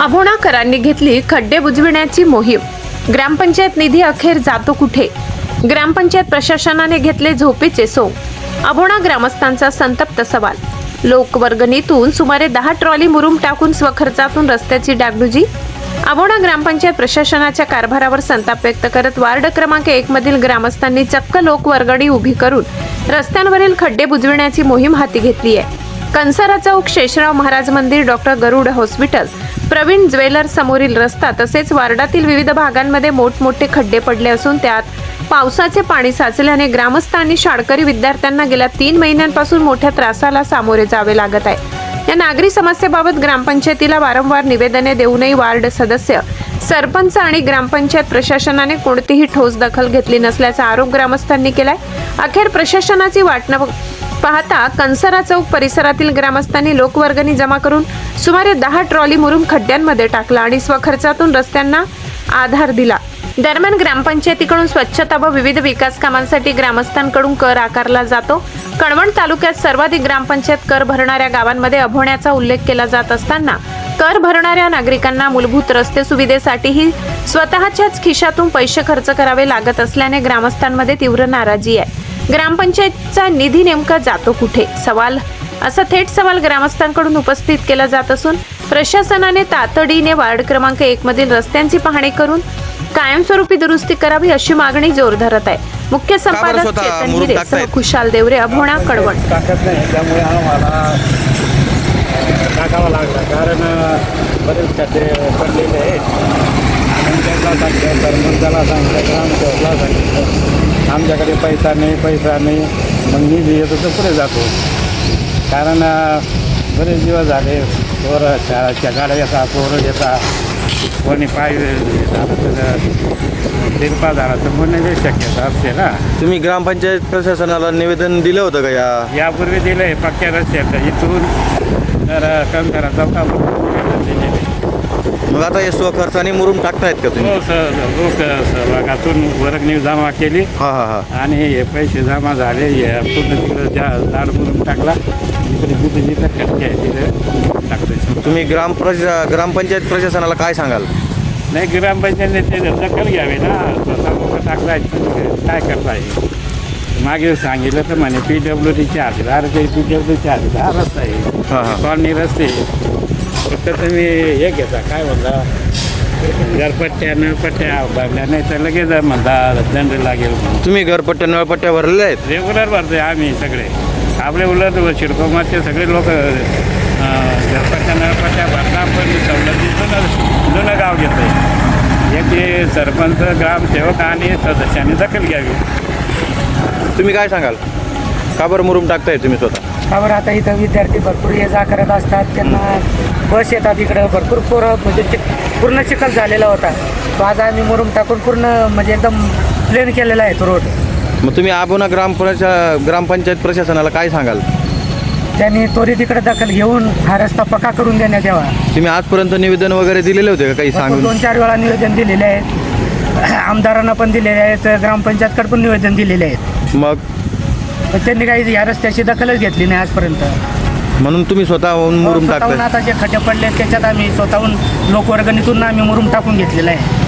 अभोणाकरांनी घेतली खड्डे बुजविण्याची मोहीम. ग्रामपंचायत निधी अखेर जातो कुठे? ग्रामपंचायत प्रशासनाने घेतले झोपेचे सोंग. अभोणा ग्रामस्थांचा संतप्त सवाल. लोकवर्गणीतून सुमारे 10 ट्रॉली मुरुम टाकून स्वखर्चातून रस्त्याची डागडुजी. अभोणा ग्रामपंचायत प्रशासनाच्या कारभारावर संताप व्यक्त करत वार्ड क्रमांक 1 मधील ग्रामस्थांनी चक्क लोकवर्गणी उभी करून रस्त्यांवरील खड्डे बुजविण्याची मोहीम हाती घेतली आहे. कंसारा चौक, शेषराव महाराज मंदिर, डॉक्टर गरुड हॉस्पिटल, प्रवीण ज्वेलर समोरील रस्ता तसेच वार्डातील विविध भागांमध्ये मोठमोठे खड्डे पडले असून त्यात पावसाचे पाणी साचल्याने ग्रामस्थांनी शाळकरी विद्यार्थ्यांना गेल्या 3 महिन्यांपासून मोठ्या त्रासाला सामोरे जावे लागत आहे. या नागरी समस्येबाबत ग्रामपंचायतीला वारंवार निवेदने देऊनही वार्ड सदस्य, सरपंच आणि ग्रामपंचायत प्रशासनाने कोणतीही ठोस दखल घेतली नसल्याचा आरोप ग्रामस्थांनी केलाय. अखेर प्रशासनाची वाट न पाहता कंसारा चौक परिसरातील ग्रामस्थांनी लोकवर्गणी जमा करून सुमारे 10 ट्रॉली मुरुम खड्ड्यांमध्ये टाकला आणि स्वखर्चातून रस्त्यांना आधार दिला. दरम्यान ग्रामपंचायतीकडून स्वच्छता व विविध विकास कामांसाठी ग्रामस्थांकडून कर आकारला जातो. कळवण तालुक्यात सर्वाधिक ग्रामपंचायत कर भरणाऱ्या गावांमध्ये अभोण्याचा उल्लेख केला जात असताना कर भरणाऱ्या नागरिकांना मूलभूत रस्ते सुविधेसाठीही स्वतःच्याच खिशातून पैसे खर्च करावे लागत असल्याने ग्रामस्थांमध्ये तीव्र नाराजी आहे. ग्रामपंचायतचा निधी नेमका जातो कुठे? असा थेट सवाल ग्रामस्थांकडून उपस्थित केला जात असून प्रशासनाने तातडीने वार्ड क्रमांक 1 मधील रस्त्यांची पाहणी करून कायमस्वरूपी दुरुस्ती करावी अशी मागणी जोर धरत आहे. मुख्य संपादक चेतन हिरे सह खुशाल देवरे, अभोणा, कळवण. त्यामुळे आम्हाला टाकावं लागलं कारण बरेच खड्डे पडलेले आहेत. सरपंचाला सांगितलं, ग्रामसेवकला सांगितलं, आमच्याकडे पैसा नाही मग निधी येतो तर पुढे जातो. कारण बरेच दिवस झाले पोरं शाळेच्या गाड्या येतात, पोरं येतात, कोणी पाय तिरपा झाला तर म्हणण्याची शक्यता असते ना. तुम्ही ग्रामपंचायत प्रशासनाला निवेदन दिलं होतं का? यापूर्वी दिलं आहे पक्क्या रस्त्याचं इथून तर कंसारा चौकापर्यंत दिलेलं आहे. मग आता हे स्वखर्चाने मुरुम टाकतायत का तुम्ही? लोक सहभागातून वर्गणी जमा केली आणि हे पैसे जमा झाले. पूर्ण तिकडं झाड मुरुम टाकला, इकडे जिथं खड्डे आहे तिथं टाकतोय. तुम्ही ग्रामपंचायत प्रशासनाला काय सांगाल? नाही, ग्रामपंचायतने ते दखल घ्यावी ना. स्वतः लोक टाकलाय काय करताय? मागे सांगितलं तर म्हणे PWDचे अर्जदार, PWDचे अर्जदार रस्ता आहे, कॉलनी रस्ते. फक्त तुम्ही हे घेता काय म्हणता, घरपट्ट्या नळपट्ट्या भरल्या नाही तर लगेच म्हणता दंड लागेल. तुम्ही घरपट्ट्या नळपट्ट्या भरलेल्या आहेत? रेग्युलर भरतोय आम्ही सगळे. आपले उलट शिरकोमाचे सगळे लोक घरपट्ट्या नळपट्ट्या भरला, पण सवलतीतून जुनं गाव घेतोय. याची सरपंच, ग्रामसेवक आणि सदस्यांनी दखल घ्यावी. तुम्ही काय सांगाल? का बरं मुरुम टाकताय तुम्ही स्वतः? का बरं? आता इथं विद्यार्थी भरपूर ये जा करत असतात, त्यांना बस येतात इकडं, भरपूर पोरं म्हणजे पूर्ण चिखल झालेला होता. तो आज आम्ही मुरुम टाकून पूर्ण म्हणजे एकदम प्लेन केलेला आहे तो रोड. मग तुम्ही अभोणा ग्रामपंचायत प्रशासनाला काय सांगाल? त्यांनी त्वरित इकडे दखल घेऊन हा रस्ता पक्का करून देण्यात यावा. तुम्ही आजपर्यंत निवेदन वगैरे दिलेले होते का? काही सांगून 2-4 वेळा निवेदन दिलेले आहेत, आमदारांना पण दिलेले आहेत, ग्रामपंचायतकडे पण निवेदन दिलेले आहेत. मग त्यांनी काही या रस्त्याची दखलच घेतली नाही आजपर्यंत. म्हणून तुम्ही स्वतःहून मुरुम टाकताय? आता जे खड्डे पडले त्याच्यात आम्ही स्वतःहून लोकवर्गणीतून आम्ही मुरुम टाकून घेतलेला आहे.